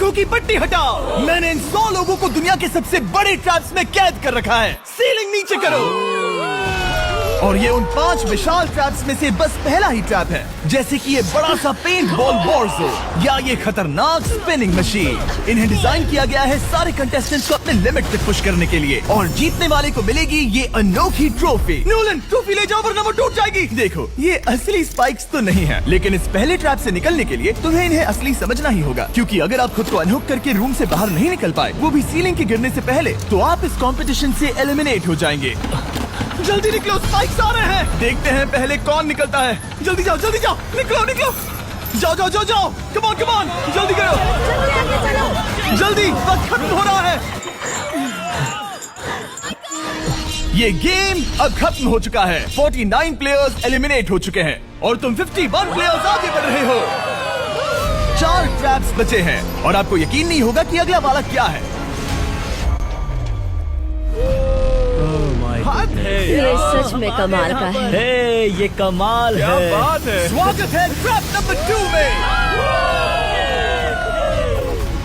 आंखों की पट्टी हटाओ। मैंने इन 100 लोगों को दुनिया के सबसे बड़े ट्रैप्स में कैद कर रखा है। सीलिंग नीचे करो। और ये उन 5 विशाल ट्रैप्स में से बस पहला ही ट्रैप है, जैसे कि ये बड़ा सा पेंट बॉल बोर्जो या ये खतरनाक स्पिनिंग मशीन। इन्हें डिजाइन किया गया है सारे कंटेस्टेंट्स को अपने लिमिट तक पुश करने के लिए, और जीतने वाले को मिलेगी ये अनोखी ट्रॉफी। नोलन, ट्रॉफी ले जाओ वरना वो टूट जाएगी। देखो, ये असली स्पाइक्स तो नहीं है, लेकिन इस पहले ट्रैप से निकलने के लिए तुम्हें इन्हें असली समझना ही होगा, क्योंकि अगर आप खुद को अनहुक करके रूम से बाहर नहीं निकल पाए, वो भी सीलिंग के गिरने से पहले, तो आप इस कॉम्पिटिशन से एलिमिनेट हो जाएंगे। जल्दी निकलो, स्पाइक्स आ रहे हैं। देखते हैं पहले कौन निकलता है। जल्दी जाओ, जल्दी जाओ, निकलो निकलो, जाओ जाओ जाओ जाओ, कम ऑन कम ऑन, जल्दी करो, जल्दी, वक्त खत्म हो रहा है। ये गेम अब खत्म हो चुका है। 49 प्लेयर्स एलिमिनेट हो चुके हैं और तुम 51 प्लेयर्स आगे बढ़ रहे हो। 4 ट्रैप्स बचे हैं और आपको यकीन नहीं होगा कि अगला वाला क्या है। ये सच में कमाल का है। हे, ये कमाल क्या है। बात है। स्वागत है ट्रैप नंबर 2 में।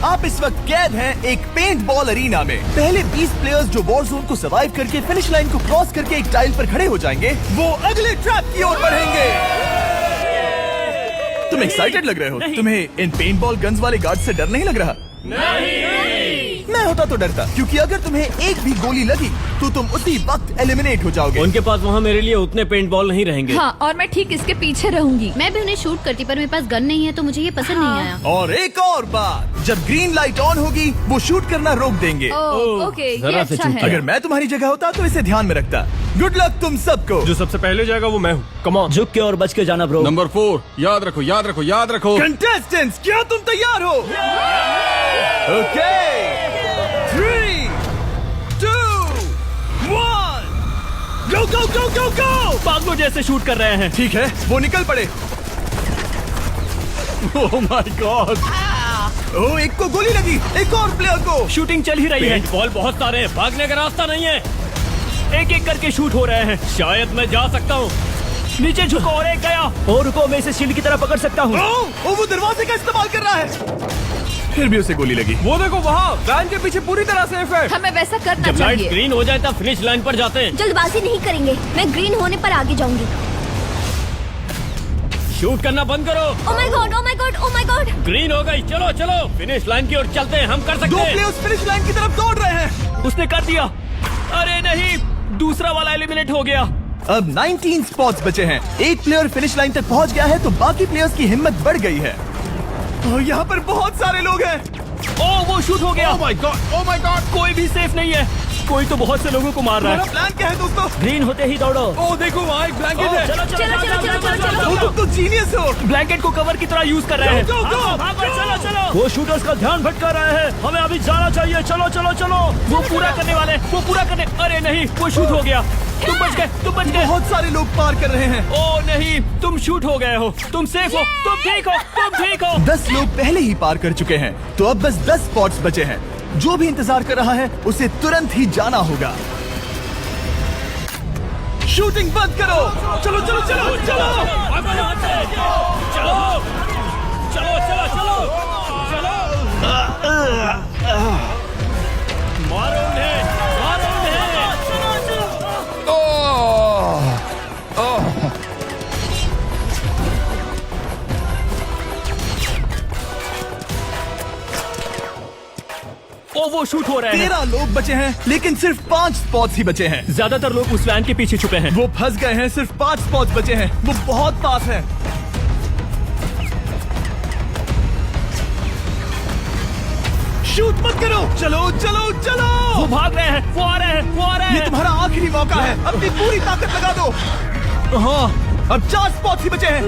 आप इस वक्त कैद हैं एक पेंट बॉल अरीना में। पहले 20 प्लेयर्स जो वॉर जोन को सर्वाइव करके फिनिश लाइन को क्रॉस करके एक टाइल पर खड़े हो जाएंगे, वो अगले ट्रैप की ओर बढ़ेंगे। तुम एक्साइटेड लग रहे हो। तुम्हें इन पेंट बॉल गन्स वाले गार्ड से डर नहीं लग रहा? मैं होता तो डरता, क्योंकि अगर तुम्हें एक भी गोली लगी तो तुम उसी वक्त एलिमिनेट हो जाओगे। उनके पास वहाँ मेरे लिए उतने पेंट बॉल नहीं रहेंगे। हाँ, और मैं ठीक इसके पीछे रहूंगी। मैं भी उन्हें शूट करती, पर मेरे पास गन नहीं है तो मुझे ये पसंद नहीं आया। और एक और बात, जब ग्रीन लाइट ऑन होगी वो शूट करना रोक देंगे। ओके, ये जरा से अच्छा चुप है। अगर मैं तुम्हारी जगह होता तो इसे ध्यान में रखता। गुड लक तुम सबको। जो सबसे पहले जाएगा वो मैं हूँ। Come on. झुक के और बच के जाना ब्रो। नंबर 4, याद रखो याद रखो याद रखो। कंटेस्टेंट्स, क्या तुम तैयार हो? ओके, 3, 2, 1, गो गो गो गो गो। पागलों जैसे शूट कर रहे हैं। ठीक है, वो निकल पड़े। ओह माय गॉड। ओह, एक को गोली लगी, एक और प्लेयर को। शूटिंग चल ही रही है। पेंट बॉल बहुत सारे हैं, भागने का रास्ता नहीं है। एक एक करके शूट हो रहे हैं। शायद मैं जा सकता हूँ। नीचे झुको और एक गया। और रुको, मैं इसे शील्ड की तरह पकड़ सकता हूँ। ओह, वो दरवाजे का इस्तेमाल कर रहा है। फिर भी उसे गोली लगी। वो देखो वहाँ, वैन के पीछे पूरी तरह सेफ है। हमें वैसा करना जब लाइट चाहिए। ग्रीन हो जाए तब फिनिश लाइन पर जाते हैं। जल्दबाजी नहीं करेंगे, मैं ग्रीन होने पर आगे जाऊंगी। शूट करना बंद करो। ओह my God, oh my God, oh my God. Green हो गई, चलो चलो फिनिश लाइन की ओर चलते हैं। हम कर 2 सकते हैं। प्लेयर्स फिनिश लाइन की तरफ दौड़ रहे हैं। उसने कर दिया। अरे नहीं, दूसरा वाला एलिमिनेट हो गया। अब 19 स्पॉट्स बचे हैं। एक प्लेयर फिनिश लाइन तक पहुंच गया है तो बाकी प्लेयर्स की हिम्मत बढ़ गई है। और यहाँ पर बहुत सारे लोग हैं। ओह, वो शूट हो गया। ओह my God, oh my God. कोई भी सेफ नहीं है। कोई तो बहुत से लोगों को मार रहा हमारा है। प्लान क्या है दोस्तों? ग्रीन होते ही दौड़ो। ओह देखो वहाँ एक ब्लैंकेट है। चलो चलो, चलो, चलो, चलो, चलो। वो तुम तो जीनियस हो। ब्लैंकेट को कवर की तरह यूज कर रहे हैं। Go, go, go, भागो, चलो चलो। वो शूटर्स का ध्यान भटका रहे हैं। हमें अभी जाना चाहिए। चलो चलो चलो। वो पूरा करने वाले, वो पूरा करने। अरे नहीं, वो शूट हो गया। तुम बच गए, तुम बच गए। बहुत सारे लोग पार कर रहे हैं। ओह नहीं, तुम शूट हो गए हो। तुम सेफ हो, तुम ठीक हो, तुम ठीक हो। 10 लोग पहले ही पार कर चुके हैं, तो अब बस 10 स्पॉट्स बचे हैं। जो भी इंतजार कर रहा है उसे तुरंत ही जाना होगा। शूटिंग बंद करो। चलो चलो चलो चलो। चलो चलो चलो चलो चलो। मारो उन्हें, मारो उन्हें। ओ, वो शूट हो रहे हैं। 13 लोग बचे हैं, लेकिन सिर्फ 5 स्पॉट्स ही बचे हैं। ज्यादातर लोग उस वैन के पीछे छुपे हैं। वो फंस गए हैं। सिर्फ 5 स्पॉट्स बचे हैं। वो बहुत पास है। शूट मत करो। चलो चलो चलो। वो भाग रहे हैं, वो आ रहे हैं, वो आ रहे ये हैं। तुम्हारा आखिरी मौका है। अपनी पूरी ताकत लगा दो। हाँ, अब 4 स्पॉट्स ही बचे हैं।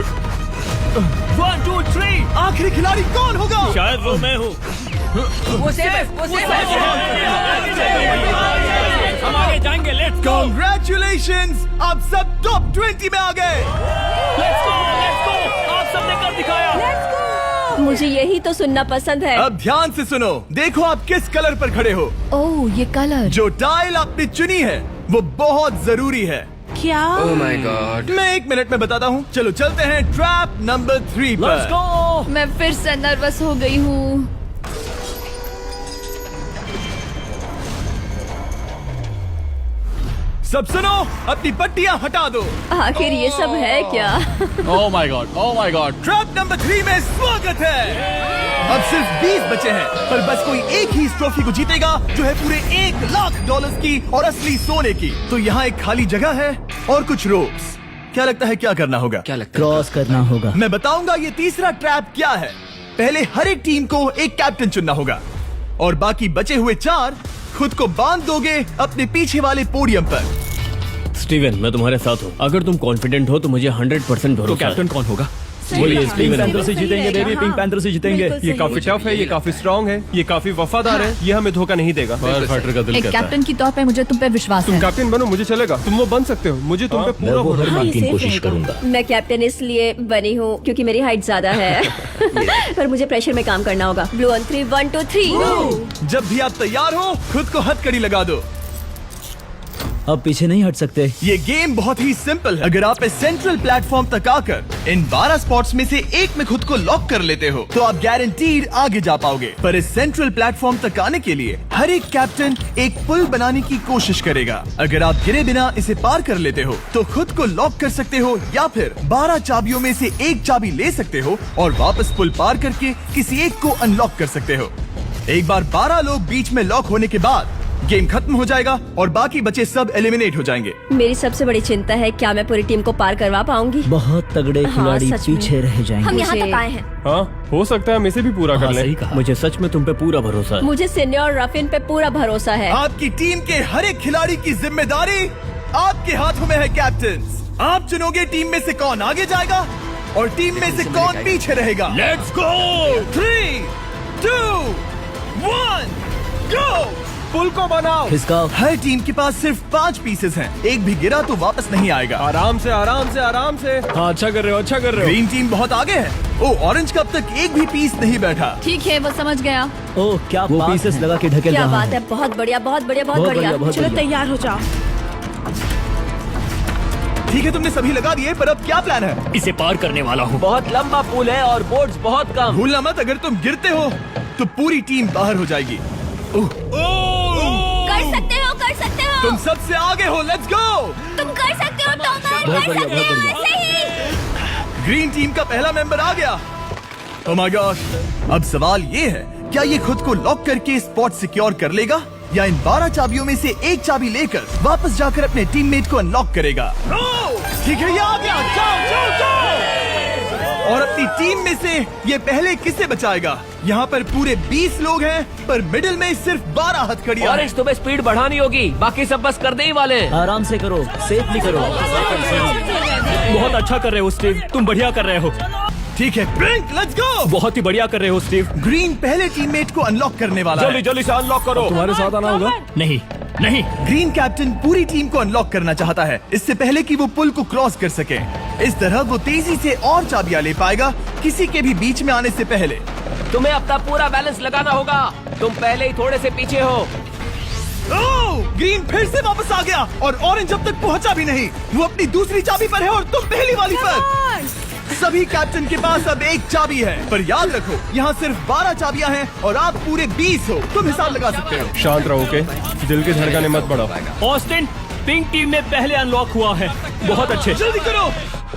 1 2 3। आखिरी खिलाड़ी कौन होगा? शायद वो मैं हूँ। वो सेफ है, वो सेफ है। हम आगे जाएंगे। Let's go, Congratulations! आप सब टॉप 20 में आ गए। Let's go, let's go. आप सबने कर दिखाया। मुझे यही तो सुनना पसंद है। अब ध्यान से सुनो। देखो आप किस कलर पर खड़े हो। ओह, ये कलर। जो टाइल आपने चुनी है वो बहुत जरूरी है। क्या? ओह माय गॉड। मैं 1 मिनट में बताता हूँ। चलो चलते हैं ट्रैप नंबर 3 लेट्स पर। गो। मैं फिर से नर्वस हो गई हूँ। सब सुनो, अपनी पट्टियां हटा दो। आखिर ये सब है क्या? Oh my god. Oh my god. Trap number 3 में स्वागत है। अब सिर्फ 20 बचे हैं, पर बस कोई एक ही इस ट्रॉफी को जीतेगा जो है पूरे $1,00,000 की और असली सोने की। तो यहाँ एक खाली जगह है और कुछ रोप्स। क्या लगता है क्या करना होगा? क्या लगता है? क्रॉस करना होगा। मैं बताऊंगा ये तीसरा ट्रैप क्या है। पहले हर एक टीम को एक कैप्टन चुनना होगा और बाकी बचे हुए 4 खुद को बांध दोगे अपने पीछे वाले पोडियम पर। स्टीवन, मैं तुम्हारे साथ हूँ। अगर तुम कॉन्फिडेंट हो तो मुझे 100% भरोसा। तो कैप्टन कौन होगा? बोलिए, हाँ, स्टीवन। पैंथर से जीतेंगे बेबी, पिंक पैंथर से जीतेंगे। बिल्कुल ये सही। काफी टफ है, ये काफी स्ट्रांग है, ये काफी वफादार है, ये हमें धोखा नहीं देगा। फाइटर का दिल एक कहता है। कैप्टन की तौर पे मुझे तुम पे विश्वास तुम है। कैप्टन बनो, मुझे चलेगा। तुम वो बन सकते हो, मुझे तुम पे पूरा भरोसा हाँ, है। ये की safe कोशिश रहेगा। करूंगा। मैं कैप्टन इसलिए बनी हूँ क्योंकि मेरी हाइट ज्यादा है। पर मुझे प्रेशर में काम करना होगा। Blue on 3, 1 2 3। जब भी आप तैयार हो खुद को हथकड़ी लगा दो। अब पीछे नहीं हट सकते। ये गेम बहुत ही सिंपल है। अगर आप इस सेंट्रल प्लेटफॉर्म तक आकर इन 12 स्पॉट्स में से एक में खुद को लॉक कर लेते हो तो आप गारंटीड आगे जा पाओगे। पर इस सेंट्रल प्लेटफॉर्म तक आने के लिए हर एक कैप्टन एक पुल बनाने की कोशिश करेगा। अगर आप गिरे बिना इसे पार कर लेते हो तो खुद को लॉक कर सकते हो या फिर 12 चाबियों में से एक चाबी ले सकते हो और वापस पुल पार करके किसी एक को अनलॉक कर सकते हो। एक बार 12 लोग बीच में लॉक होने के बाद गेम खत्म हो जाएगा और बाकी बचे सब एलिमिनेट हो जाएंगे। मेरी सबसे बड़ी चिंता है क्या मैं पूरी टीम को पार करवा पाऊंगी। बहुत तगड़े हाँ, खिलाड़ी सच में। पीछे रह जाएंगे। हम यहाँ मुझे- तक आए हैं। हाँ, हो सकता है हम इसे भी पूरा कर लें। सही कहा। मुझे सच में तुम पे पूरा भरोसा है। मुझे सीनियर रफिन पे पूरा भरोसा है। आपकी टीम के हर एक खिलाड़ी की जिम्मेदारी आपके हाथों में है कैप्टन। आप चुनोगे टीम में से कौन आगे जाएगा और टीम में से कौन पीछे रहेगा। Let's go. 3 2 1 गो। पुल को बनाओ। किसका? हर टीम के पास सिर्फ 5 पीसेस हैं। एक भी गिरा तो वापस नहीं आएगा। आराम से, आराम से, आराम से। हाँ, अच्छा कर रहे हो, अच्छा कर रहे ग्रीन टीम बहुत आगे है। ओ, ऑरेंज का अब तक एक भी पीस नहीं बैठा। ठीक है, वो समझ गया। हो। ओह, क्या वो पीसेस लगा के ढकेल क्या रहा बात है, बहुत बढ़िया, बहुत बढ़िया, बहुत बहुत बढ़िया। बढ़िया, बहुत चलो बढ़िया। तैयार हो जाओ। ठीक है, तुमने सभी लगा दिए, पर अब क्या प्लान है? इसे पार करने वाला हूँ। बहुत लंबा पुल है और बोर्ड्स बहुत कम। भूलना मत, अगर तुम गिरते हो तो पूरी टीम बाहर हो जाएगी। कर सकते हो, कर सकते हो। तुम सबसे आगे हो, लेट्स गो। तुम कर सकते हो, टॉमर, बहुत कर बढ़िया, सकते बहुत हो, बढ़िया। ऐसे ही। ग्रीन टीम का पहला मेंबर आ गया। ओह माय गॉड। अब सवाल ये है, क्या ये खुद को लॉक करके स्पॉट सिक्योर कर लेगा या इन 12 चाबियों में से एक चाबी लेकर वापस जाकर अपने टीममेट को अनलॉक करेगा? ठीक है, ये आ गया। जाओ जाओ जाओ। और अपनी टीम में से ये पहले किसे बचाएगा? यहाँ पर पूरे 20 लोग हैं, पर मिडिल में सिर्फ 12 हथकड़ियां हैं। ऑरेंज, तुम्हें स्पीड बढ़ानी होगी, बाकी सब बस करने ही वाले हैं। आराम से करो, सेफली करो। बहुत अच्छा कर रहे हो स्टीव, तुम बढ़िया कर रहे हो। ठीक है, ब्लिंक, लेट्स गो। बहुत ही बढ़िया कर रहे हो स्टीव। ग्रीन पहले टीममेट को अनलॉक करने वाला है। जल्दी से अनलॉक करो। तुम्हारे साथ आना होगा। नहीं, नहीं। ग्रीन कैप्टन पूरी टीम को अनलॉक करना चाहता है, इससे पहले कि वो पुल को क्रॉस कर सके। इस तरह वो तेजी से और चाबियां ले पाएगा, किसी के भी बीच में आने से पहले। तुम्हें अपना पूरा बैलेंस लगाना होगा, तुम पहले ही थोड़े से पीछे हो। ओह, ग्रीन फिर से वापस आ गया और ऑरेंज अब तक पहुंचा भी नहीं। वो अपनी दूसरी चाबी पर है और तुम पहली वाली पर। सभी कैप्टन के पास अब एक चाबी है, पर याद रखो यहाँ सिर्फ 12 चाबियां हैं और आप पूरे 20 हो। तुम हिसाब लगा सकते हो। शांत रहो, ओके? दिल की धड़कनें मत बढ़ाओ। ऑस्टिन, पिंक टीम में पहले अनलॉक हुआ है। बहुत अच्छे, जल्दी करो।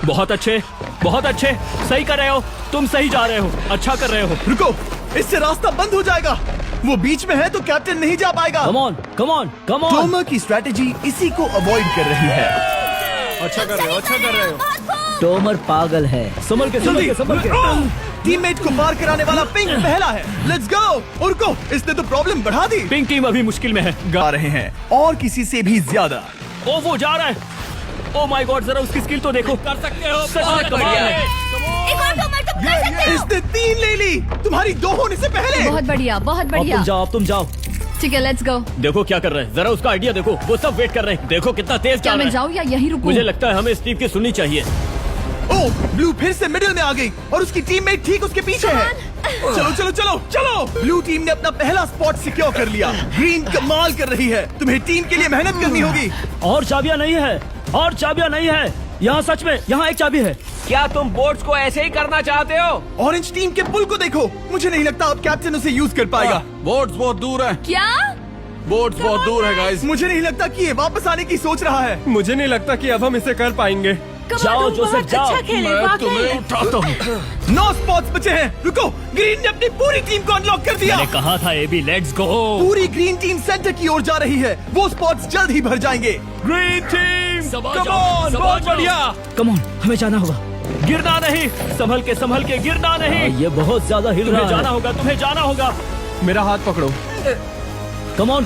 बहुत अच्छे, बहुत अच्छे। सही कर रहे हो, तुम सही जा रहे हो, अच्छा कर रहे हो। रुको, इससे रास्ता बंद हो जाएगा। वो बीच में है तो कैप्टन नहीं जा पाएगा। Come on, come on, come on. Tomar की स्ट्रेटेजी इसी को अवॉइड कर रही है। अच्छा कर रहे हो, अच्छा कर रहे हो। टोमर पागल है। संभल के, संभल के, संभल के। टीममेट को पार कराने वाला पिंक पहला है। Let's go. रुको, इसने तो प्रॉब्लम बढ़ा दी। पिंक टीम अभी मुश्किल में है। गा रहे हैं और किसी से भी ज्यादा। ओ, वो जा रहा है। ओ माय गॉड, जरा उसकी स्किल तो देखो। कर सकते हो, सच में कमाल है। एक और टॉमर, तुम कर सकते हो। इसने 3 ले ली, तुम्हारी 2 होने से पहले। बहुत बढ़िया, बहुत अब बढ़िया। तुम जाओ, अब तुम जाओ। ठीक है, लेट्स गो। देखो क्या कर रहे हैं, जरा उसका आइडिया देखो। वो सब वेट कर रहे हैं, देखो कितना तेज क्या जा रहा मैं है। जाऊँ या यहीं रुकूं? मुझे लगता है हमें स्टीव की सुननी चाहिए। ओह, ब्लू फिर से मिडिल में आ गई और उसकी टीममेट ठीक उसके पीछे है। चलो चलो चलो चलो। ब्लू टीम ने अपना पहला स्पॉट सिक्योर कर लिया। ग्रीन कमाल कर रही है, तुम्हें टीम के लिए मेहनत करनी होगी। और चाबियां नहीं है, और चाबियां नहीं है। यहाँ सच में, यहाँ एक चाबी है। क्या तुम बोट्स को ऐसे ही करना चाहते हो? ऑरेंज टीम के पुल को देखो, मुझे नहीं लगता अब कैप्टन उसे यूज कर पाएगा। बोर्ड्स बहुत दूर है। क्या? बोट्स बहुत दूर है गाइस। मुझे नहीं लगता कि ये वापस आने की सोच रहा है। मुझे नहीं लगता कि अब हम इसे कर पाएंगे। जाओ जोसेफ जाओ। मैं तुम्हें उठाता हूँ। 9 स्पॉट्स बचे हैं। रुको, ग्रीन ने अपनी पूरी टीम को अनलॉक कर दिया। मैंने कहा था एबी, लेट्स गो। पूरी ग्रीन टीम सेंटर की ओर जा रही है। वो स्पॉट्स जल्द ही भर जाएंगे। ग्रीन टीम, सबा कम जाओ, ऑन, सबा बहुत जाओ। बढ़िया। कम ऑन, हमें जाना होगा। गिरना नहीं, संभल के गिरना नहीं। ये बहुत ज्यादा हिल रहा है। जाना होगा, तुम्हें जाना होगा। मेरा हाथ पकड़ो। कम ऑन।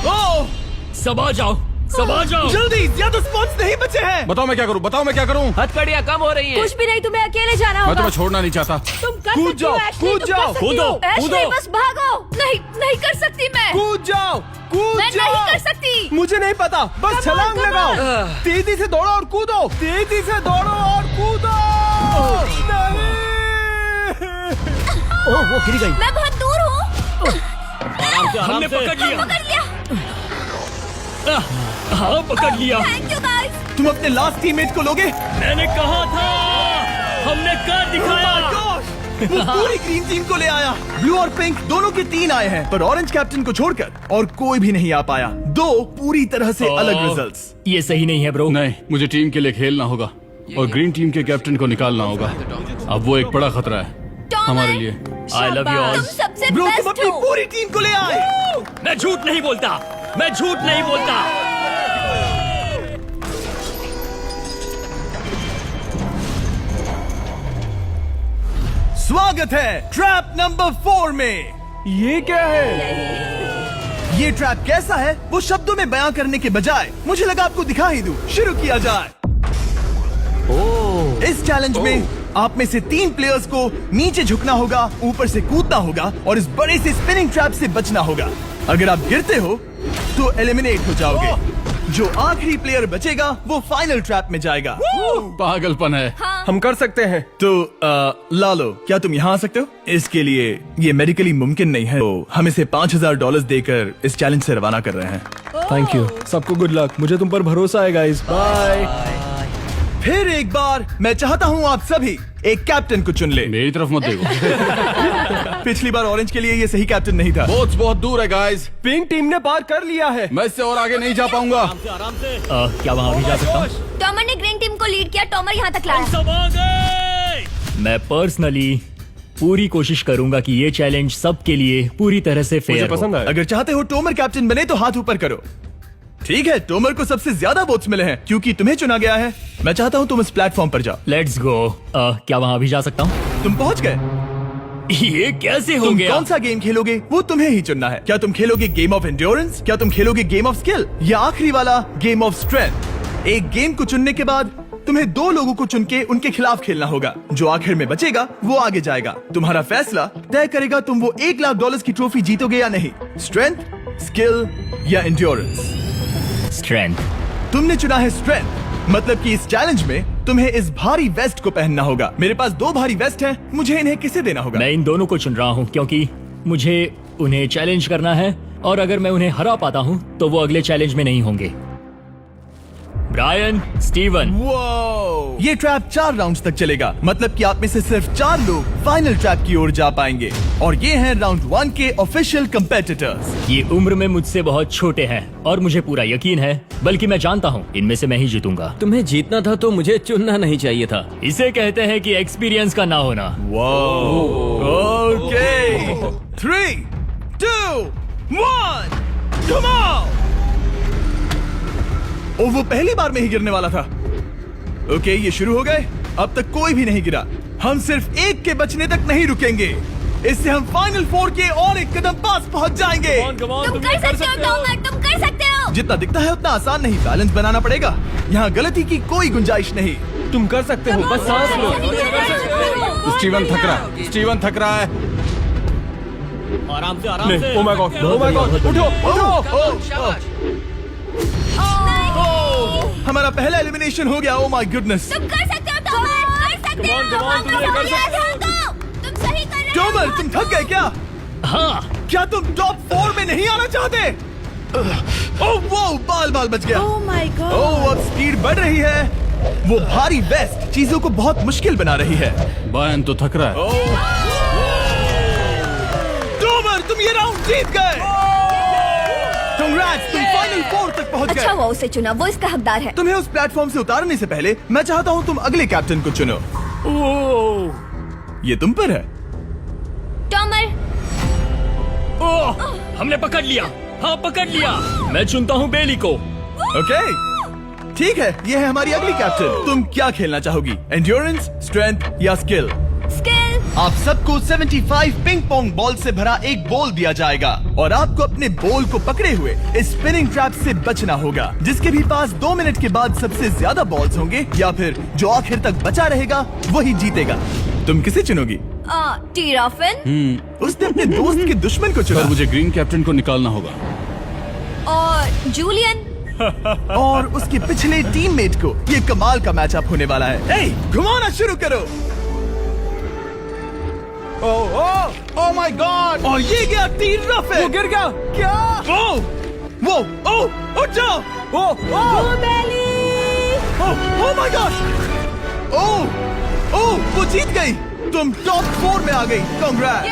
ओह, सबा जाओ। जल्दी, ज्यादा स्पॉट्स नहीं बचे हैं। बताओ मैं क्या करूँ। हथकड़ियाँ कम हो रही हैं। कुछ भी नहीं, तुम्हें अकेले जाना मैं होगा। तुम्हें छोड़ना नहीं चाहता। तुम कर कूद सकती हो, जाओ, एशली, कूद तुम जाओ, कर सकती हो। कूदो, एशली, कूदो। बस भागो। नहीं कर सकती मैं। कूद जाओ। मैं नहीं कर सकती। मुझे नहीं पता, बस छलांग come लगाओ। on। तेजी से दौड़ो और कूदो। ओह, वो गिर गई। मैं बहुत दूर हूँ। हमने पकड़ लिया। पकड़ लिया। हाँ, पकड़ लिया। Thank you guys. तुम अपने लास्ट टीममेट को लोगे? मैंने कहा था, हमने कर दिखाया। वो पूरी ग्रीन टीम को ले आया। ब्लू और पिंक दोनों के 3 आए हैं, पर ऑरेंज कैप्टन को छोड़कर और कोई भी नहीं आ पाया। 2 पूरी तरह से अलग रिजल्ट्स। ये सही नहीं है ब्रो। नहीं, मुझे टीम के लिए खेलना होगा और ग्रीन टीम के कैप्टन को निकालना होगा। अब वो एक बड़ा खतरा है हमारे लिए। I love you all. तुम सबसे ब्रो, तुम बेस्ट अपनी हो। पूरी टीम को ले आए। मैं झूठ नहीं बोलता। स्वागत है ट्रैप नंबर 4 में। ये क्या है? ये ट्रैप कैसा है वो शब्दों में बयां करने के बजाय मुझे लगा आपको दिखा ही दूं। शुरू किया जाए। इस चैलेंज में आप में से 3 प्लेयर्स को नीचे झुकना होगा, ऊपर से कूदना होगा और इस बड़े से स्पिनिंग ट्रैप से बचना होगा। अगर आप गिरते हो तो एलिमिनेट हो जाओगे। जो आखिरी प्लेयर बचेगा वो फाइनल ट्रैप में जाएगा। पागलपन है। हम कर सकते हैं। तो लालो, क्या तुम यहाँ आ सकते हो? इसके लिए ये मेडिकली मुमकिन नहीं है, तो हम इसे $5000 देकर इस चैलेंज से रवाना कर रहे हैं। Thank you. सबको गुड लक। मुझे तुम पर भरोसा है गाइस। बाय। फिर एक बार मैं चाहता हूँ आप सभी एक कैप्टन को चुन ले। मेरी तरफ मत देखो। पिछली बार ऑरेंज के लिए ये सही कैप्टन नहीं था। बोट्स बहुत दूर है गाइस। पिंक टीम ने पार कर लिया है। मैं इससे और आगे नहीं जा पाऊंगा। आराम से। क्या वहाँ भी जा सकता हूँ? टॉमर ने ग्रीन टीम को लीड किया। टॉमर यहाँ तक लाया। सब आ गए। मैं पर्सनली पूरी कोशिश करूंगा कि ये चैलेंज सबके लिए पूरी तरह से मुझे फेयर पसंद हो। आया। अगर चाहते हो टोमर कैप्टन बने तो हाथ ऊपर करो। ठीक है, टोमर को सबसे ज्यादा वोट्स मिले हैं क्योंकि तुम्हें चुना गया है। मैं चाहता हूँ तुम इस प्लेटफॉर्म पर जाओ। Let's go. क्या वहाँ भी जा सकता हूँ? तुम पहुँच गए। ये कैसे हो तुम गया? कौन सा गेम खेलोगे वो तुम्हें ही चुनना है। क्या तुम खेलोगे गेम ऑफ एंड्योरेंस, क्या तुम खेलोगे गेम ऑफ स्किल, या आखिरी वाला गेम ऑफ स्ट्रेंथ? एक गेम को चुनने के बाद तुम्हें 2 लोगों को चुन के उनके खिलाफ खेलना होगा। जो आखिर में बचेगा वो आगे जाएगा। तुम्हारा फैसला तय करेगा तुम वो $1,00,000 की ट्रॉफी जीतोगे या नहीं। स्ट्रेंथ, स्किल या एंड्योरेंस? स्ट्रेंथ। तुमने चुना है स्ट्रेंथ। मतलब कि इस चैलेंज में तुम्हें इस भारी वेस्ट को पहनना होगा। मेरे पास 2 भारी वेस्ट हैं, मुझे इन्हें किसे देना होगा? मैं इन दोनों को चुन रहा हूँ क्योंकि मुझे उन्हें चैलेंज करना है और अगर मैं उन्हें हरा पाता हूँ तो वो अगले चैलेंज में नहीं होंगे। Brian, Steven. वो ये ट्रैप 4 राउंड्स तक चलेगा। मतलब कि आप में से सिर्फ 4 लोग फाइनल ट्रैप की ओर जा पाएंगे और ये हैं राउंड 1 के ऑफिशियल कंपेटिटर्स। ये उम्र में मुझसे बहुत छोटे हैं और मुझे पूरा यकीन है, बल्कि मैं जानता हूँ इनमें से मैं ही जीतूंगा। तुम्हें जीतना था तो मुझे चुनना नहीं चाहिए था। इसे कहते हैं कि एक्सपीरियंस का ना होना। Okay, 3, 2, 1, come on. ओ, वो पहली बार में ही गिरने वाला था। ओके, ये शुरू हो गए। अब तक कोई भी नहीं गिरा। हम सिर्फ एक के बचने तक नहीं रुकेंगे। इससे हम फाइनल 4 के और एक कदम पास पहुंच जाएंगे। तुम कर सकते हो टॉमर, तुम कर सकते हो। जितना दिखता है उतना आसान नहीं, बैलेंस बनाना पड़ेगा। यहाँ गलती की कोई गुंजाइश नहीं। तुम कर सकते हो, बस सांस लो। स्टीवन थक रहा है। आराम से, आराम नहीं, से। oh my God, oh my God, उठो। हमारा पहला एलिमिनेशन हो गया। Oh my goodness. तुम कर सकते हो टॉमर, कर सकते हो। तुम सही कर रहे हो। टॉमर, तुम थक गए क्या? हाँ, क्या तुम टॉप 4 में नहीं आना चाहते? ओह वो बाल बच गया। Oh my God। ओह, अब स्पीड बढ़ रही है। वो भारी वेस्ट चीजों को बहुत मुश्किल बना रही है। बायन तो थक रहा है। टॉमर, तुम ये राउंड जीत गए। Congrats, तुम फाइनल 4 तक पहुंच अच्छा गए। हुआ उसे चुना, वो इसका हकदार है। तुम्हें उस प्लेटफॉर्म से उतारने से पहले मैं चाहता हूँ तुम अगले कैप्टन को चुनो। ये तुम पर है। टॉमर, ओह, हमने पकड़ लिया। हाँ, पकड़ लिया। मैं चुनता हूँ बेली को। ओके, ठीक है, ये है हमारी अगली कैप्टन। तुम क्या खेलना चाहोगी, एंड्योरेंस, स्ट्रेंथ या स्किल? स्किल। आप सबको 75 पिंग पोंग बॉल से भरा एक बॉल दिया जाएगा और आपको अपने बॉल को पकड़े हुए इस स्पिनिंग ट्रैप से बचना होगा। जिसके भी पास 2 मिनट के बाद सबसे ज्यादा बॉल्स होंगे या फिर जो आखिर तक बचा रहेगा वही जीतेगा। तुम किसे चुनोगी? टीराफिन उसने अपने दोस्त के दुश्मन को चुना पर मुझे ग्रीन कैप्टन को निकालना होगा। और जूलियन। और उसके पिछले टीममेट को। ये कमाल का मैचअप होने वाला है। ए, घुमाना शुरू करो। ओह माय गॉड! और ये गया टीराफिन। वो गिर गया। क्या? वो उठ जाओ। ओह माय गॉड! ओह, वो जीत गई। तुम टॉप 4 में आ गई। कांग्रेट्स।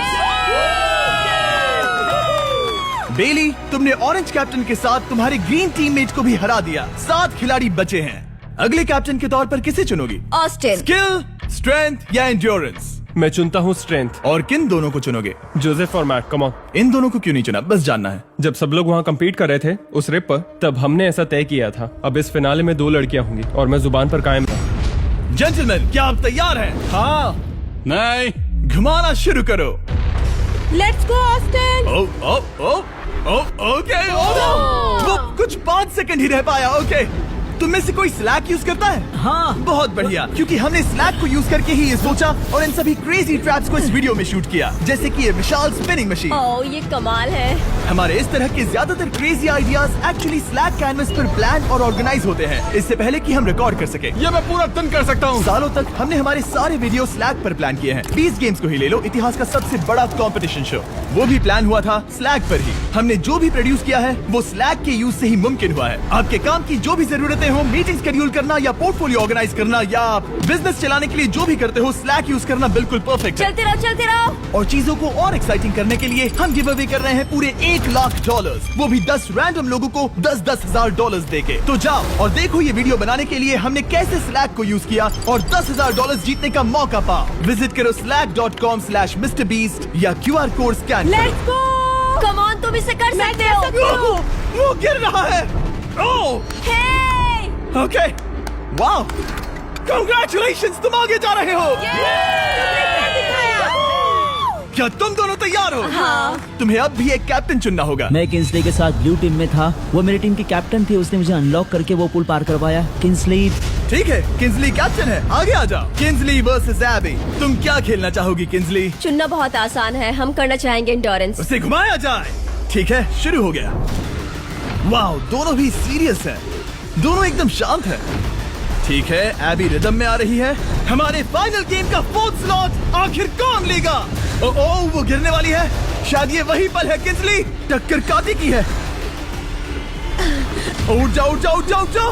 बेली, तुमने ऑरेंज कैप्टन के साथ तुम्हारे ग्रीन टीममेट को भी हरा दिया। 7 खिलाड़ी बचे हैं। अगले कैप्टन के तौर पर किसे चुनोगी? ऑस्टिन। स्किल, स्ट्रेंथ या एंड्योरेंस? मैं चुनता हूँ स्ट्रेंथ। और किन दोनों को चुनोगे? जोसेफ और मैट, कम ऑन। इन दोनों को क्यों नहीं चुना, बस जानना है। जब सब लोग वहाँ कम्पीट कर रहे थे उस रिप पर, तब हमने ऐसा तय किया था। अब इस फिनाले में 2 लड़कियां होंगी और मैं जुबान पर कायम था। जेंटलमैन, क्या आप तैयार हैं? हाँ। नहीं, घुमाना शुरू करो। Let's go Austin. ओके। वो कुछ 5 सेकंड ही रह पाया। ओके, तुम में से कोई स्लैक यूज करता है? हाँ। बहुत बढ़िया, क्योंकि हमने स्लैक को यूज करके ही ये सोचा और इन सभी क्रेजी ट्रैप्स को इस वीडियो में शूट किया, जैसे कि ये विशाल स्पिनिंग मशीन। ओह, ये कमाल है। हमारे इस तरह के ज्यादातर crazy ideas actually slack canvas पर प्लान और ऑर्गेनाइज होते हैं, इससे पहले कि हम रिकॉर्ड कर सके। ये मैं पूरा दिन कर सकता हूँ। सालों तक हमने हमारे सारे वीडियो स्लैक पर प्लान किए हैं। 20 गेम्स को ही ले लो, इतिहास का सबसे बड़ा कंपटीशन शो, वो भी प्लान हुआ था स्लैक पर ही। हमने जो भी प्रोड्यूस किया है वो स्लैक के यूज से ही मुमकिन हुआ है। आपके काम की जो भी जरूरतें हो, मीटिंग शेड्यूल करना या पोर्टफोलियो ऑर्गेनाइज करना या बिजनेस चलाने के लिए जो भी करते हो, स्लैक यूज करना बिल्कुल परफेक्ट है। चलते रहो। और चीजों को और एक्साइटिंग करने के लिए हम गिव अवे कर रहे हैं पूरे $1,00,000, वो भी 10 रैंडम लोगों को $10,000 देके। तो जाओ और देखो ये वीडियो बनाने के लिए हमने कैसे स्लैक को यूज किया और $10,000 जीतने का मौका पाओ। विजिट करो slack.com/MrBeast या QR कोड स्कैन करो। Let's go. कम ऑन, तुम इसे कर सकते हो। वो गिर रहा है। ओह, हे, ओके, वाओ, कांग्रेचुलेशंस, तुम आगे जा रहे हो। क्या तुम दोनों तैयार हो? हाँ। तुम्हें अब भी एक कैप्टन चुनना होगा। मैं किंसली के साथ ब्लू टीम में था। वो मेरी टीम की कैप्टन थी, उसने मुझे अनलॉक करके वो पुल पार करवाया। किंसली। ठीक है, किंसली कैप्टन है, आगे आ जाओ। किंसली वर्सेस एबी, तुम क्या खेलना चाहोगी किंसली? चुनना बहुत आसान है, हम करना चाहेंगे एंड्योरेंस। उसे घुमाया जाए। ठीक है, शुरू हो गया। वाओ, दोनों भी सीरियस हैं, दोनों एकदम शांत हैं। ठीक है, एबी रिदम में आ रही है। हमारे फाइनल गेम का 4th स्लॉट आखिर कौन लेगा? ओह, वो गिरने वाली है। शायद ये वही पल है किंसली, टक्कर काटी की है। उठ जाओ, उठ जाओ, उठ जाओ, उठ जाओ।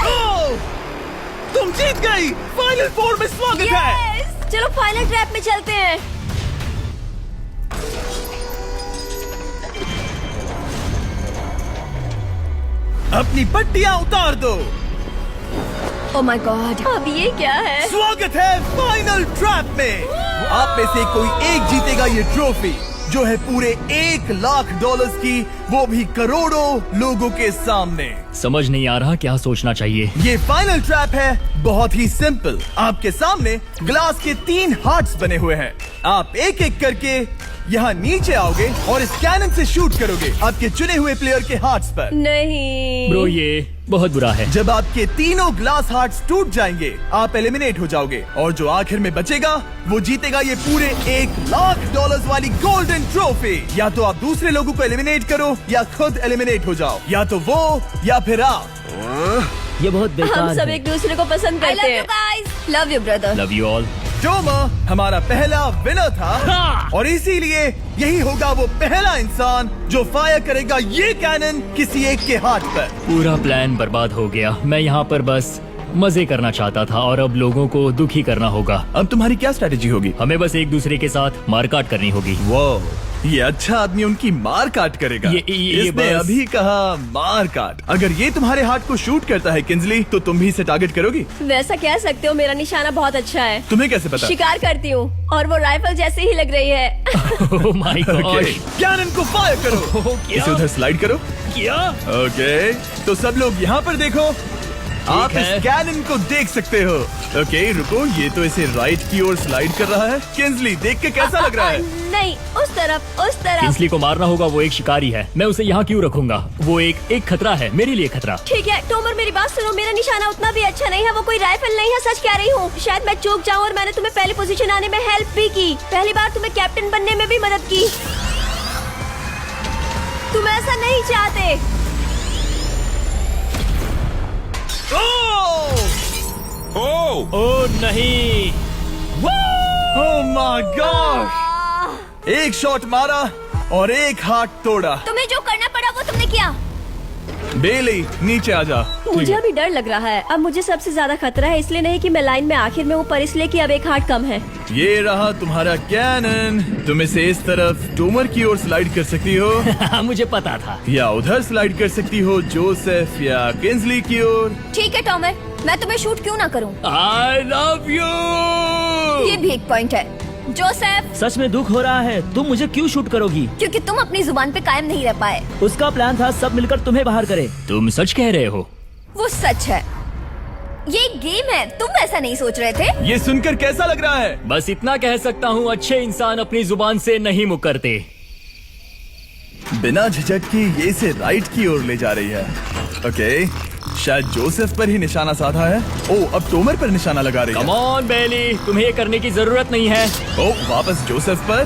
ओह, तुम जीत गई। फाइनल 4 में स्वागत है। Yes! चलो फाइनल ट्रैप में चलते हैं। अपनी पट्टियां उतार दो। ओह माय गॉड, अब ये क्या है? स्वागत है फाइनल ट्रैप में। आप में से कोई एक जीतेगा ये ट्रॉफी, जो है पूरे $1,00,000 की, वो भी करोड़ों लोगों के सामने। समझ नहीं आ रहा क्या सोचना चाहिए। ये फाइनल ट्रैप है, बहुत ही सिंपल। आपके सामने ग्लास के 3 हार्ट्स बने हुए हैं। आप एक एक करके यहाँ नीचे आओगे और इस कैनन से शूट करोगे आपके चुने हुए प्लेयर के हार्ट्स पर। नहीं ब्रो, ये बहुत बुरा है। जब आपके तीनों ग्लास हार्ट्स टूट जाएंगे, आप एलिमिनेट हो जाओगे और जो आखिर में बचेगा वो जीतेगा ये पूरे $1,00,000 वाली गोल्डन ट्रॉफी। या तो आप दूसरे लोगों को एलिमिनेट करो या खुद एलिमिनेट हो जाओ, या तो वो या फिर आप। ये बहुत बेकार हम सब है। एक दूसरे को पसंद करते हैं। Love you brother. Love you all. टोमा हमारा पहला विनर था और इसीलिए यही होगा वो पहला इंसान जो फायर करेगा ये कैनन किसी एक के हाथ पर। पूरा प्लान बर्बाद हो गया। मैं यहाँ पर बस मजे करना चाहता था और अब लोगों को दुखी करना होगा। अब तुम्हारी क्या स्ट्रेटेजी होगी? हमें बस एक दूसरे के साथ मारकाट करनी होगी। वो ये अच्छा आदमी उनकी मार काट करेगा। ये इसने बस- अभी कहा मार काट। अगर ये तुम्हारे हार्ट को शूट करता है किंजली, तो तुम भी इसे टारगेट करोगी। वैसा कह सकते हो, मेरा निशाना बहुत अच्छा है। तुम्हें कैसे पता? शिकार करती हूँ और वो राइफल जैसे ही लग रही है। ओह माय गॉड। कैनन को फायर करो। इसे उधर स्लाइड करो। क्या? ओके, तो सब लोग यहाँ पर देखो। आप इस है। कैनन को देख सकते हो। ओके, रुको, ये तो इसे राइट की ओर स्लाइड कर रहा है। किंजली, देख के कैसा लग रहा है? नहीं, उस तरफ, उस तरफ। किंसली को मारना होगा, वो एक शिकारी है। मैं उसे यहाँ क्यों रखूंगा? वो एक खतरा है, मेरे लिए खतरा। ठीक है टोमर, मेरी बात सुनो, मेरा निशाना उतना भी अच्छा नहीं है। वो कोई राइफल नहीं है, सच कह रही हूँ। शायद मैं चूक जाऊँ और मैंने तुम्हें पहली पोजीशन आने में हेल्प भी की। पहली बार तुम्हें कैप्टन बनने में भी मदद की। तुम ऐसा नहीं चाहते। ओह नहीं। ओह माय गॉड! एक शॉट मारा और एक हाथ तोड़ा। तुम्हें जो करना पड़ा वो तुमने किया। बेली, नीचे आ जा। मुझे अभी डर लग रहा है। अब मुझे सबसे ज्यादा खतरा है, इसलिए नहीं कि मैं लाइन में आखिर में हूँ, पर इसलिए कि अब एक हार्ट कम है। ये रहा तुम्हारा कैनन। तुम इसे इस तरफ टोमर की ओर स्लाइड कर सकती हो मुझे पता था। या उधर स्लाइड कर सकती हो जोसेफ या किंजली की ओर। ठीक है टॉमर, मैं तुम्हें शूट क्यों ना करूं? I love you. ये भी एक पॉइंट है। जोसेफ, सच में दुख हो रहा है। तुम मुझे क्यों शूट करोगी? क्योंकि तुम अपनी जुबान पे कायम नहीं रह पाए। उसका प्लान था सब मिलकर तुम्हें बाहर करे। तुम सच कह रहे हो? वो सच है। ये एक गेम है, तुम ऐसा नहीं सोच रहे थे। ये सुनकर कैसा लग रहा है? बस इतना कह सकता हूँ, अच्छे इंसान अपनी जुबान से नहीं मुकरते। बिना झिझक की ये इसे राइट की ओर ले जा रही है। ओके, शायद जोसेफ पर ही निशाना साधा है। ओ, अब टोमर पर निशाना लगा रही है। कम ऑन बेली, तुम्हें ये करने की जरूरत नहीं है। ओ, वापस जोसेफ पर।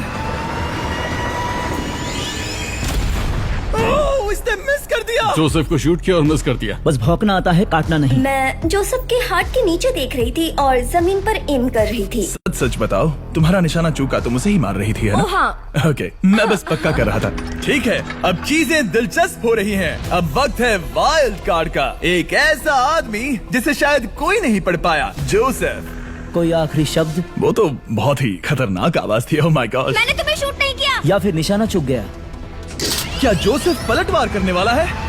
ओ, इसने मिस कर दिया। जोसेफ को शूट किया और मिस कर दिया। बस भौंकना आता है, काटना नहीं। मैं जोसेफ के हार्ट के नीचे देख रही थी और जमीन पर एम कर रही थी। सच सच बताओ, तुम्हारा निशाना चूका, तुम उसे ही मार रही थी, है ना? ओ हाँ। ओके, मैं बस पक्का कर रहा था। ठीक है, अब चीजें दिलचस्प हो रही हैं। अब वक्त है वाइल्ड कार्ड का। एक ऐसा आदमी जिसे शायद कोई नहीं पढ़ पाया, जोसेफ। कोई आखिरी शब्द? वो तो बहुत ही खतरनाक आवाज थी। ओह माय गॉड! मैंने तुम्हें शूट नहीं किया। या फिर निशाना चूक गया? क्या जोसेफ पलटवार करने वाला है?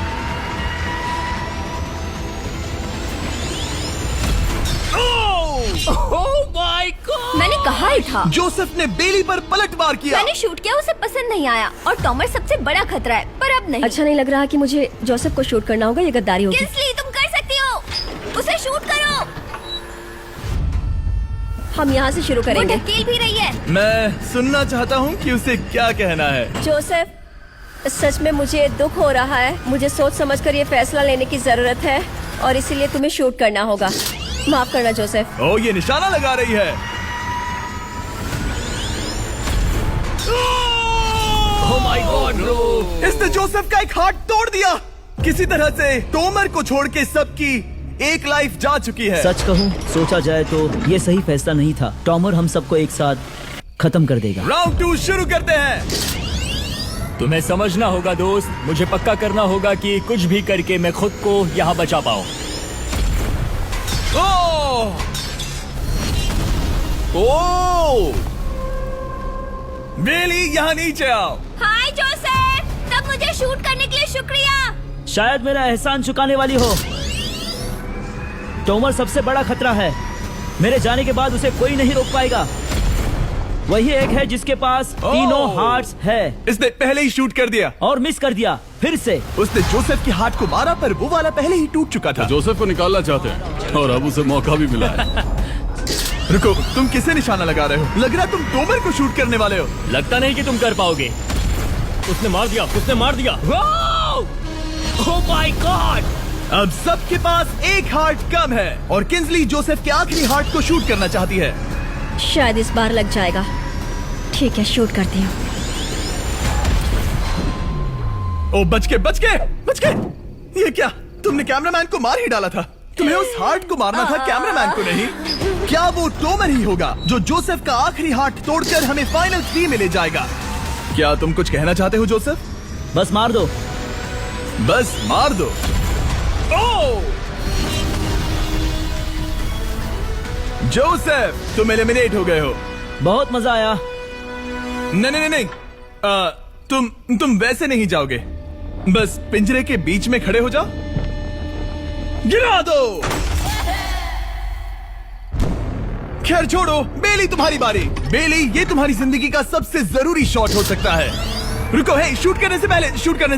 मैंने कहा ही था। जोसेफ ने बेली पर पलटवार किया। मैंने शूट किया, उसे पसंद नहीं आया और टॉमर सबसे बड़ा खतरा है, पर अब नहीं। अच्छा नहीं लग रहा कि मुझे जोसेफ को शूट करना होगा, ये गद्दारी होगी। किंसली, तुम कर सकती हो। उसे शूट करो। हम यहाँ से शुरू वो करेंगे। ढकेल भी रही है। मैं सुनना चाहता हूँ कि उसे क्या कहना है। जोसेफ, सच में मुझे दुख हो रहा है। मुझे सोच समझकर ये फैसला लेने की जरूरत है और इसीलिए तुम्हें शूट करना होगा। माफ करना जोसेफ। ओ, ये निशाना लगा रही है। ओह माय गॉड ब्रो, इसने जोसेफ का एक हाथ तोड़ दिया। किसी तरह से टोमर को छोड़ के सबकी एक लाइफ जा चुकी है। सच कहूँ, सोचा जाए तो ये सही फैसला नहीं था। टॉमर हम सबको एक साथ खत्म कर देगा। राउंड 2 शुरू करते हैं। तुम्हें समझना होगा दोस्त, मुझे पक्का करना होगा कि कुछ भी करके मैं खुद को यहाँ बचा पाऊँ। ओ! ओ! बेली, यहाँ नीचे आओ। हाय जोसेफ, तब मुझे शूट करने के लिए शुक्रिया। शायद मेरा एहसान चुकाने वाली हो। टोमर सबसे बड़ा खतरा है। मेरे जाने के बाद उसे कोई नहीं रोक पाएगा। वही एक है जिसके पास तीनों हार्ट्स है। इसने पहले ही शूट कर दिया और मिस कर दिया फिर से। उसने जोसेफ के हाथ को मारा, पर वो वाला पहले ही टूट चुका था। जोसेफ को निकालना चाहते हैं और अब उसे मौका भी मिला है। रुको, तुम किसे निशाना लगा रहे हो? लग रहा तुम टोमर को शूट करने वाले हो। लगता नहीं कि तुम कर पाओगे। उसने मार दिया, उसने मार दिया। Oh my God! अब सबके पास एक हार्ट कम है और किंजली जोसेफ के आखिरी हार्ट को शूट करना चाहती है। शायद इस बार लग जाएगा। ठीक है, शूट करती हूँ। ओ, बच के। ये क्या? तुमने कैमरामैन को मार ही डाला था। तुम्हें उस हार्ट को मारना था, कैमरामैन को नहीं। क्या वो टोमर ही होगा जो जोसेफ का आखिरी हार्ट तोड़कर हमें फाइनल 3 में ले जाएगा? क्या तुम कुछ कहना चाहते हो जोसेफ? बस मार दो। बस मार दो। ओ! जोसेफ, तुम एलिमिनेट हो गए हो। बहुत मजा आया। नहीं नहीं नहीं, तुम वैसे नहीं जाओगे। बस पिंजरे के बीच में खड़े हो जाओ। गिरा दो। खैर छोड़ो, बेली तुम्हारी बारी। बेली, ये तुम्हारी जिंदगी का सबसे जरूरी शॉट हो सकता है। रुको, हे, शूट करने से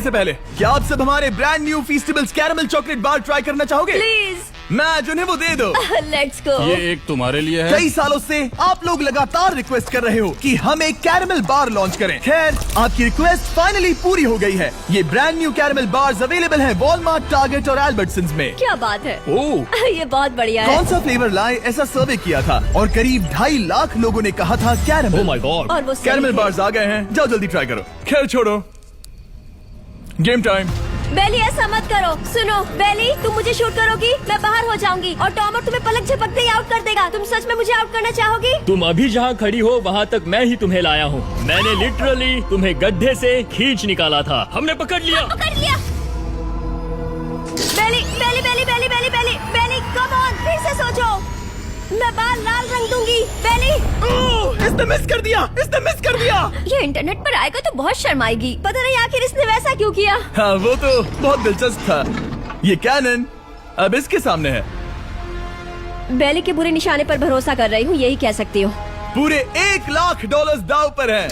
पहले क्या आप सब हमारे brand new Feastables caramel chocolate bar try करना चाहोगे? प्लीज। मैं उन्हें वो दे दो। Let's go. ये एक तुम्हारे लिए है। कई सालों से आप लोग लगातार रिक्वेस्ट कर रहे हो कि हम एक कैरेमल बार लॉन्च करें। खैर, आपकी रिक्वेस्ट फाइनली पूरी हो गई है। ये brand new caramel bars available हैं वॉलमार्ट, टारगेट और एल्बर्टसन्स में। क्या बात है। ओह, ये बहुत बढ़िया है। कौन सा फ्लेवर लाए, ऐसा सर्वे किया था और करीब 2.5 लाख लोगों ने कहा था कैरेमल। Oh my God. और वो सही कैरेमल थे। बार्स आ गए हैं, जाओ जल्दी ट्राई करो। खैर छोड़ो, गेम टाइम। बेली, ऐसा मत करो। सुनो बेली, तुम मुझे शूट करोगी, मैं बाहर हो जाऊंगी और टॉमर तुम्हें पलक झपकते ही आउट कर देगा। तुम सच में मुझे आउट करना चाहोगी? तुम अभी जहाँ खड़ी हो वहाँ तक मैं ही तुम्हें लाया हूँ। मैंने लिटरली तुम्हें गड्ढे से खींच निकाला था। हमने पकड़ लिया। पकड़ लिया। बेली बेली बेली बेली बेली बेली बेली, कम ऑन, फिर से सोचो। मैं बाल लाल रंग दूंगी। बेली, ओह, इसने मिस कर दिया। ये इंटरनेट पर आएगा तो बहुत शर्माएगी। पता नहीं आखिर इसने वैसा क्यों किया। हाँ, वो तो बहुत दिलचस्प था। ये कैनन अब इसके सामने है। बेली के बुरे निशाने पर भरोसा कर रही हूँ, यही कह सकती हूँ। पूरे $1 लाख दाव पर है।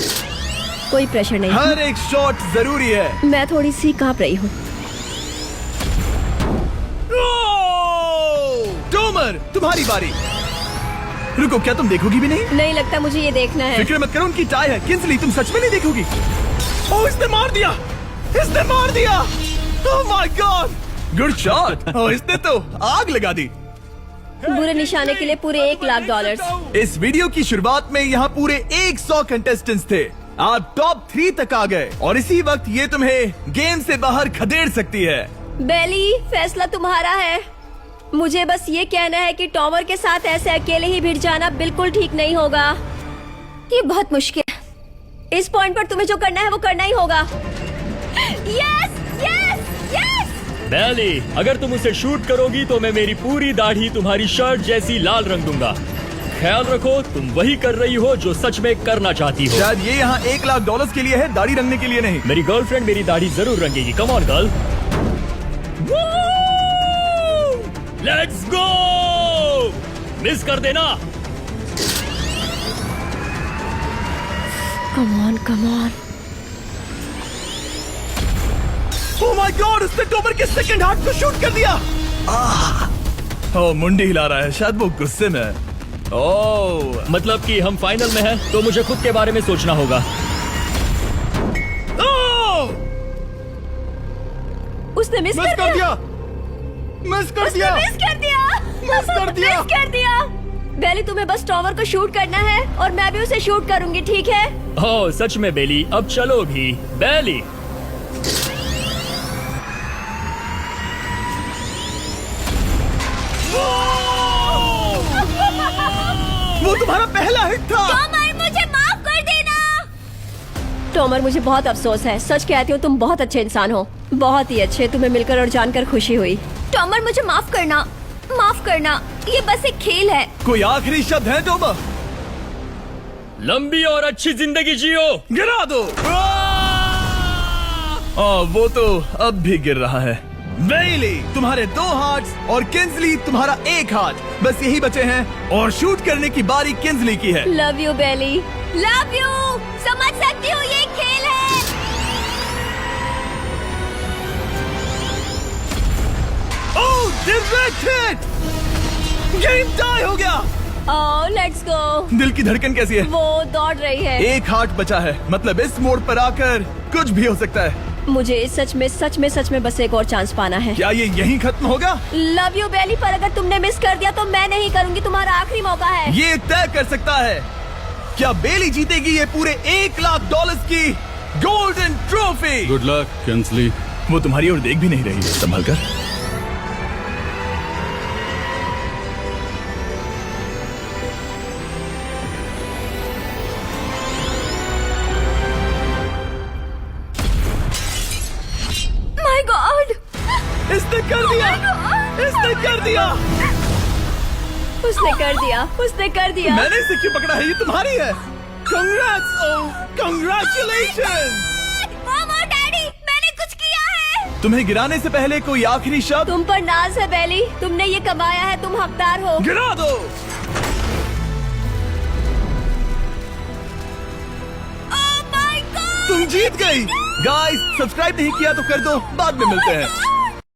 कोई प्रेशर नहीं। हर एक शॉट जरूरी है। मैं थोड़ी सी कांप रही हूँ। टॉमर, तुम्हारी बारी। रुको, क्या तुम देखोगी भी नहीं? नहीं लगता मुझे ये देखना है। फिक्र मत करो, उनकी टाई है। किंसली, तुम सच में नहीं देखोगी? ओह, इसने मार दिया। Oh my God, good shot. Oh, इसने तो आग लगा दी। बुरे निशाने के लिए पूरे $1 लाख। इस वीडियो की शुरुआत में यहाँ पूरे 100 कंटेस्टेंट्स थे। आप टॉप 3 तक आ गए और इसी वक्त ये तुम्हें गेम से बाहर खदेड़ सकती है। बेली, फैसला तुम्हारा है। मुझे बस ये कहना है कि टॉमर के साथ ऐसे अकेले ही भिड़ जाना बिल्कुल ठीक नहीं होगा। ये बहुत मुश्किल है। इस पॉइंट पर तुम्हें जो करना है वो करना ही होगा। Yes yes yes. बेली, अगर तुम उसे शूट करोगी तो मैं मेरी पूरी दाढ़ी तुम्हारी शर्ट जैसी लाल रंग दूंगा। ख्याल रखो, तुम वही कर रही हो जो सच में करना चाहती हो। शायद ये यहाँ $1 लाख के लिए है, दाढ़ी रंगने के लिए नहीं। मेरी गर्लफ्रेंड मेरी दाढ़ी जरूर रंगेगी। Come on girl, let's go. Miss कर देना। Come on come on. Oh my God, उसने टॉमर के सेकंड हार्ट को शूट कर दिया। ओह, मुंडी हिला रहा है, शायद वो गुस्से में है। ओह, मतलब कि हम फाइनल में हैं, तो मुझे खुद के बारे में सोचना होगा। उसने मिस कर दिया। मिस कर दिया। बेली, तुम्हें बस टॉमर को शूट करना है और मैं भी उसे शूट करूंगी, ठीक है? ओह सच में बेली, अब चलो भी। बेली, वो तुम्हारा पहला हिट था। टॉमर, मुझे माफ कर देना। टॉमर, मुझे बहुत अफसोस है। सच कहती हूँ, तुम बहुत अच्छे इंसान हो, बहुत ही अच्छे। तुम्हें मिलकर और जानकर खुशी हुई। टॉमर, मुझे माफ करना, माफ करना। ये बस एक खेल है। कोई आखिरी शब्द है टॉमर? लंबी और अच्छी जिंदगी जियो। गिरा दो। वो तो अब भी गिर रहा है। बेली, तुम्हारे 2 हार्ट्स और किंसली तुम्हारा 1 हार्ट। बस यही बचे हैं और शूट करने की बारी किंसली की है। Love you Bailey. Love you. समझ सकती हूँ, ये खेल है। Oh, direct hit. Game tie हो गया। Oh, let's go. दिल की धड़कन कैसी है? वो दौड़ रही है। 1 हार्ट बचा है, मतलब इस मोड़ पर आकर कुछ भी हो सकता है। मुझे सच में बस एक और चांस पाना है। क्या ये यहीं खत्म होगा? लव यू बेली, पर अगर तुमने मिस कर दिया तो मैं नहीं करूंगी। तुम्हारा आखिरी मौका है। ये तय कर सकता है क्या बेली जीतेगी ये पूरे $1 लाख की golden trophy. Good luck Kinsley. वो तुम्हारी ओर देख भी नहीं रही है, संभल कर। माय गॉड, इसने कर दिया। इसने कर दिया। उसने कर दिया, उसने कर दिया। मैंने इसे क्यों पकड़ा है? ये तुम्हारी है। Congrats! Oh, congratulations! मॉम और डैडी, मैंने कुछ किया है। तुम्हें गिराने से पहले कोई आखिरी शब्द? तुम पर नाज है बेली, तुमने ये कमाया है, तुम हकदार हो। गिरा दो। Oh my God! तुम जीत गई। गाइस, सब्सक्राइब नहीं किया तो कर दो, बाद में मिलते हैं।